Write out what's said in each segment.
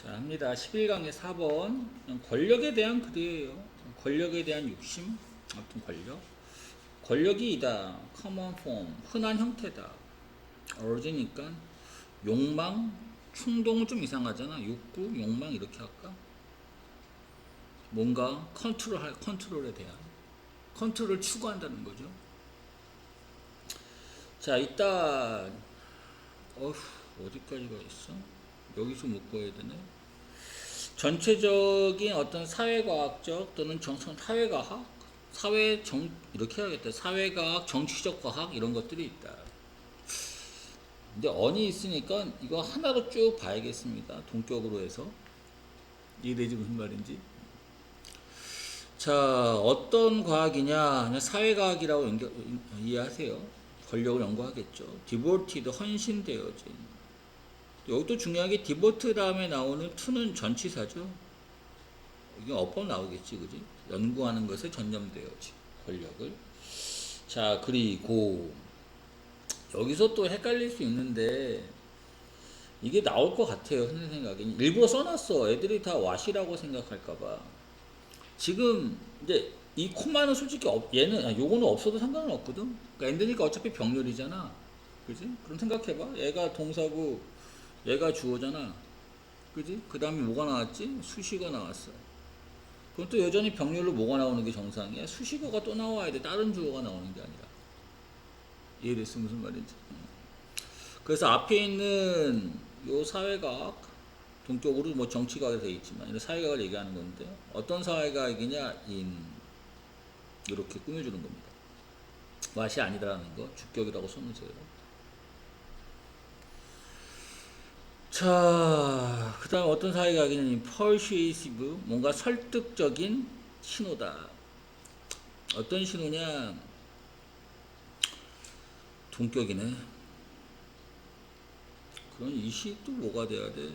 자, 합니다. 11강의 4번. 권력에 대한 글이에요. 권력에 대한 욕심. 아무튼 권력. 권력이 이다. common form. 흔한 형태다. urge니까 욕망, 충동은 좀 이상하잖아. 욕구, 욕망 이렇게 할까? 뭔가 컨트롤에 대한 컨트롤을 추구한다는 거죠. 자, 일단 어디까지가 있어? 여기서 묶어야 되네. 전체적인 어떤 사회과학적 또는 사회과학, 이렇게 해야겠다. 사회과학, 정치적 과학 이런 것들이 있다. 근데 언이 있으니까 이거 하나로 쭉 봐야겠습니다. 동격으로 해서 이해되지 무슨 말인지. 자, 어떤 과학이냐? 사회과학이라고 이해하세요. 권력을 연구하겠죠. 디보티드 헌신되어진. 여기도 중요하게 디보트 다음에 나오는 투는 전치사죠. 이게 어법 나오겠지, 그지? 연구하는 것에 전념되어지 권력을. 자, 그리고 여기서 또 헷갈릴 수 있는데 이게 나올 것 같아요, 선생님 생각에. 일부러 써놨어. 애들이 다 와시라고 생각할까봐. 지금 이제 이 코마는 솔직히 요거는 없어도 상관은 없거든. 그러니까 엔드니까 어차피 병렬이잖아, 그지? 그럼 생각해봐. 얘가 동사고 얘가 주어잖아, 그지? 그 다음에 뭐가 나왔지? 수식어 나왔어. 그럼 또 여전히 병렬로 뭐가 나오는 게 정상이야? 수식어가 또 나와야 돼. 다른 주어가 나오는 게 아니라. 이해됐어? 무슨 말인지. 그래서 앞에 있는 요 사회과학, 동격으로 뭐 정치과학에 되어 있지만 이런 사회과학을 얘기하는 건데 어떤 사회과학이냐? 이렇게 꾸며주는 겁니다. 맛이 아니다라는 거 주격이라고 써놓으세요. 자, 그 다음 어떤 사회과학이냐면 persuasive, 뭔가 설득적인 신호다. 어떤 신호냐? 동격이네. 그럼 이 시 또 뭐가 돼야 돼?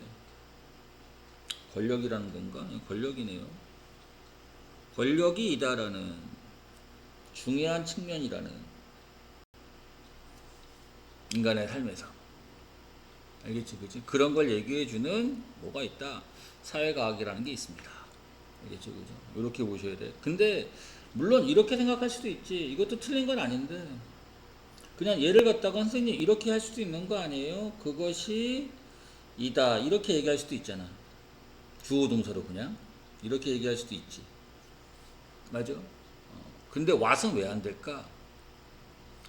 권력이라는 건가? 권력이네요. 권력이 이다라는 중요한 측면이라는 인간의 삶에서. 알겠지, 그지? 그런 걸 얘기해주는 뭐가 있다? 사회과학이라는 게 있습니다. 알겠죠, 그죠? 이렇게 보셔야 돼. 근데 물론 이렇게 생각할 수도 있지. 이것도 틀린 건 아닌데 그냥 예를 갖다가 선생님 이렇게 할 수도 있는 거 아니에요? 그것이 이다 이렇게 얘기할 수도 있잖아. 주어 동사로 그냥 이렇게 얘기할 수도 있지. 맞아? 근데 왓은 왜 안 될까?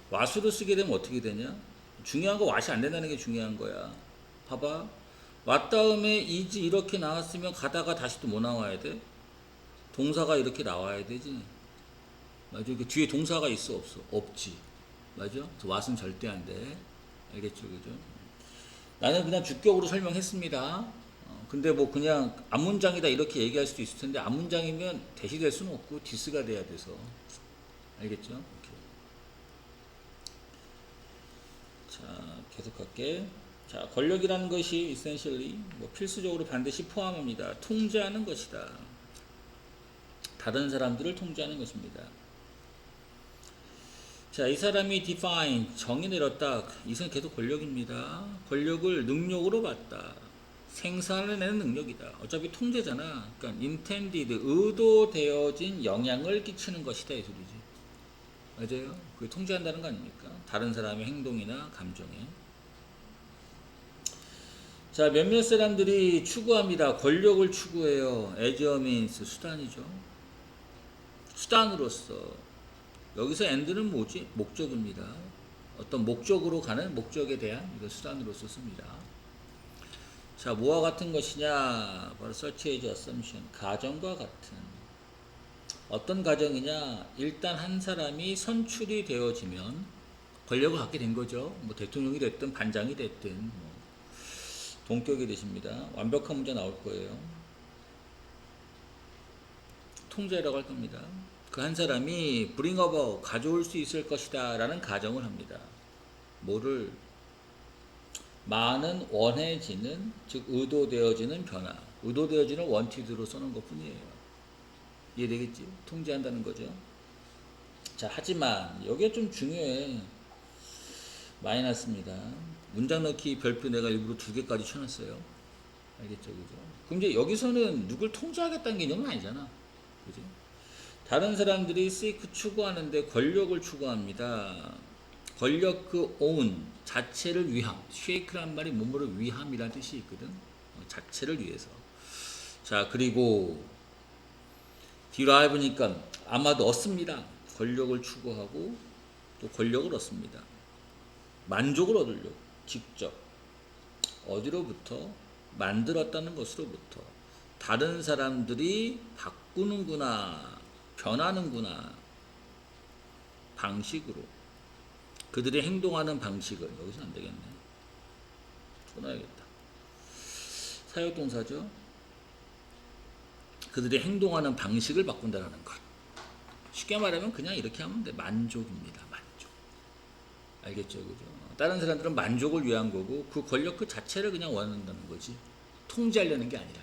왓으로 쓰게 되면 어떻게 되냐? 중요한 거 왓이 안 된다는 게 중요한 거야. 봐봐. 왓 다음에 이지 이렇게 나왔으면 가다가 다시 또 뭐 나와야 돼? 동사가 이렇게 나와야 되지. 맞아? 그 뒤에 동사가 있어 없어? 없지. 맞아? 왓은 절대 안 돼. 알겠죠? 그죠? 나는 그냥 주격으로 설명했습니다. 근데 뭐 그냥 앞문장이다 이렇게 얘기할 수도 있을 텐데 앞문장이면 대시될 수는 없고 디스가 돼야 돼서. 알겠죠? 오케이. 자, 계속할게. 자, 권력이라는 것이 essentially 뭐 필수적으로 반드시 포함합니다. 통제하는 것이다. 다른 사람들을 통제하는 것입니다. 자, 이 사람이 define 정의 내렸다. 이것은 계속 권력입니다. 권력을 능력으로 봤다. 생산해내는 능력이다. 어차피 통제잖아. 그러니까 intended 의도되어진 영향을 끼치는 것이다 이 소리지. 맞아요. 그게 통제한다는 거 아닙니까? 다른 사람의 행동이나 감정에. 자, 몇몇 사람들이 추구합니다. 권력을 추구해요. as a means, 수단이죠. 수단으로서. 여기서 end는 뭐지? 목적입니다. 어떤 목적으로 가는 목적에 대한 이거 수단으로서 씁니다. 자, 뭐와 같은 것이냐? 바로 search as assumption. 가정과 같은. 어떤 가정이냐? 일단 한 사람이 선출이 되어지면 권력을 갖게 된 거죠. 뭐 대통령이 됐든 반장이 됐든 뭐 동격이 되십니다. 완벽한 문제 나올 거예요. 통제라고 할 겁니다. 그 한 사람이 bring about 가져올 수 있을 것이다 라는 가정을 합니다. 뭐를? 많은 원해지는, 즉 의도되어지는 변화, 의도되어지는 wanted로 써놓은 것 뿐이에요. 이해되겠지? 통제한다는 거죠. 자, 하지만 여기에 좀 중요해. 마이너스입니다. 문장 넣기 별표 내가 일부러 2개까지 쳐놨어요. 알겠죠, 그죠? 그럼 이제 여기서는 누굴 통제하겠다는 개념은 아니잖아, 그지? 다른 사람들이 seek 추구하는데 권력을 추구합니다. 권력 그 own 자체를 위함. shake란 말이 뭐뭐를 위함이라는 뜻이 있거든. 자체를 위해서. 자, 그리고 derive니까 아마도 얻습니다. 권력을 추구하고 또 권력을 얻습니다. 만족을 얻으려고 직접 어디로부터 만들었다는 것으로부터 다른 사람들이 바꾸는구나, 변하는구나 방식으로 그들이 행동하는 방식을 여기서는 안 되겠네. 써놔야겠다. 사역동사죠. 그들이 행동하는 방식을 바꾼다라는 것. 쉽게 말하면 그냥 이렇게 하면 돼. 만족입니다. 만족. 알겠죠, 그죠? 다른 사람들은 만족을 위한 거고 그 권력 그 자체를 그냥 원한다는 거지. 통제하려는 게 아니라.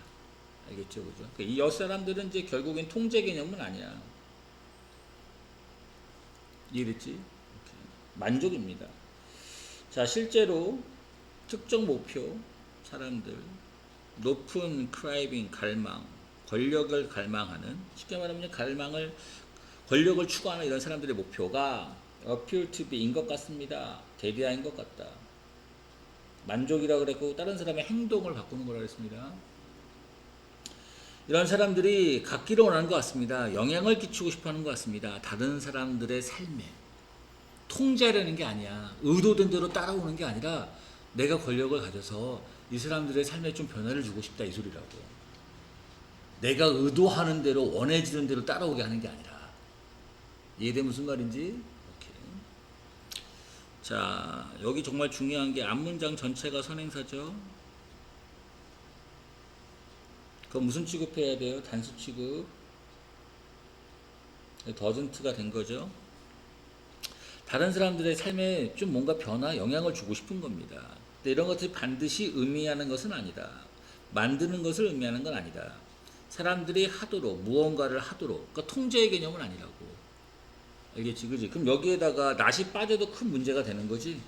알겠죠, 그죠? 그러니까 이 여사람들은 이제 결국엔 통제 개념은 아니야. 이해됐지? 이렇게. 만족입니다. 자, 실제로 특정 목표, 사람들, 높은 크라이빙, 갈망, 권력을 갈망하는, 쉽게 말하면 권력을 추구하는 이런 사람들의 목표가 appear to be인 것 같습니다. 대대화인 것 같다. 만족이라고 그랬고 다른 사람의 행동을 바꾸는 거라고 했습니다. 이런 사람들이 갖기를 원하는 것 같습니다. 영향을 끼치고 싶어 하는 것 같습니다. 다른 사람들의 삶에 통제하려는 게 아니야. 의도된 대로 따라오는 게 아니라 내가 권력을 가져서 이 사람들의 삶에 좀 변화를 주고 싶다 이 소리라고. 내가 의도하는 대로 원해지는 대로 따라오게 하는 게 아니라. 이해되면 무슨 말인지? 오케이. 자, 여기 정말 중요한 게 앞문장 전체가 선행사죠. 그럼 무슨 취급해야 돼요? 단수 취급. 더즌트가 된 거죠. 다른 사람들의 삶에 좀 뭔가 변화, 영향을 주고 싶은 겁니다. 근데 이런 것들이 반드시 의미하는 것은 아니다. 만드는 것을 의미하는 건 아니다. 사람들이 하도록, 무언가를 하도록, 그러니까 통제의 개념은 아니라고. 알겠지, 그지? 그럼 여기에다가 낫이 빠져도 큰 문제가 되는 거지.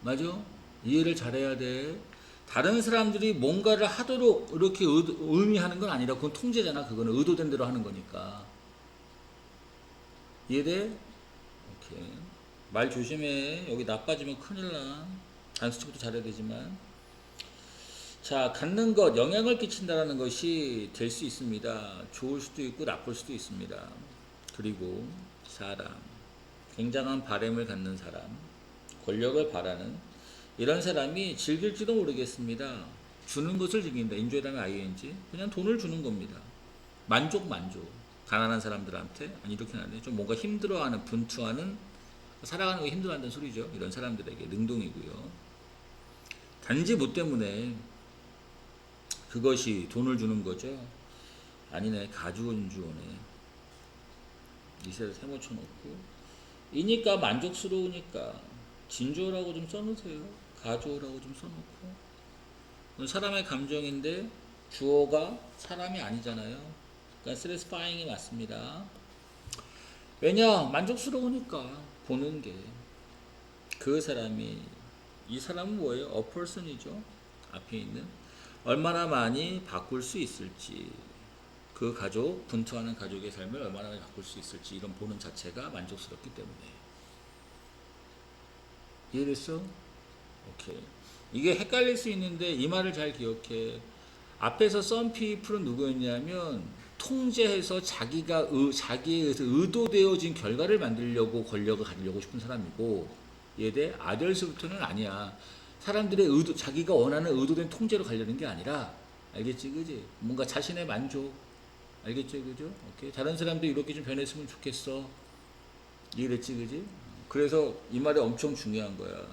맞아? 이해를 잘해야 돼. 다른 사람들이 뭔가를 하도록 이렇게 의미하는 건 아니라 그건 통제잖아. 그거는 의도된 대로 하는 거니까. 이해돼? 오케이. 말 조심해. 여기 나빠지면 큰일 나. 단수축도 잘해야 되지만. 자, 갖는 것, 영향을 끼친다라는 것이 될 수 있습니다. 좋을 수도 있고 나쁠 수도 있습니다. 그리고 사람, 굉장한 바램을 갖는 사람, 권력을 바라는 이런 사람이 즐길지도 모르겠습니다. 주는 것을 즐긴다. 인조라는 ing. 그냥 돈을 주는 겁니다. 만족. 가난한 사람들한테 아니 이렇게는 안 돼. 좀 뭔가 힘들어하는, 분투하는, 살아가는 거 힘들어한다는 소리죠. 이런 사람들에게 능동이고요. 단지 뭐 때문에 그것이 돈을 주는 거죠. 아니네, 가죽은 주오네. 이세를 세모 쳐놓고 이니까 만족스러우니까 진주어라고 좀 써놓으세요. 가주어라고 좀 써놓고. 사람의 감정인데 주어가 사람이 아니잖아요. 그러니까 satisfying이 맞습니다. 왜냐? 만족스러우니까 보는 게. 그 사람이, 이 사람은 뭐예요? a person이죠. 앞에 있는. 얼마나 많이 바꿀 수 있을지, 그 가족, 분투하는 가족의 삶을 얼마나 많이 바꿀 수 있을지 이런 보는 자체가 만족스럽기 때문에. 이해됐어? 오케이. 이게 헷갈릴 수 있는데 이 말을 잘 기억해. 앞에서 some people은 누구였냐면 통제해서 자기에 의해서 의도되어진 결과를 만들려고 권력을 가지려고 싶은 사람이고, 얘대 others부터는 아니야. 사람들의 자기가 원하는 의도된 통제로 가려는 게 아니라, 알겠지, 그지? 뭔가 자신의 만족, 알겠지, 그죠? 오케이. 다른 사람도 이렇게 좀 변했으면 좋겠어. 이해됐지, 그지? 그래서 이 말이 엄청 중요한 거야.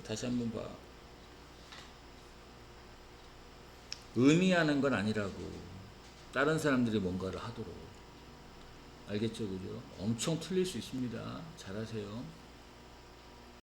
다시 한번 봐. 의미하는 건 아니라고. 다른 사람들이 뭔가를 하도록. 알겠죠, 그죠? 엄청 틀릴 수 있습니다. 잘하세요.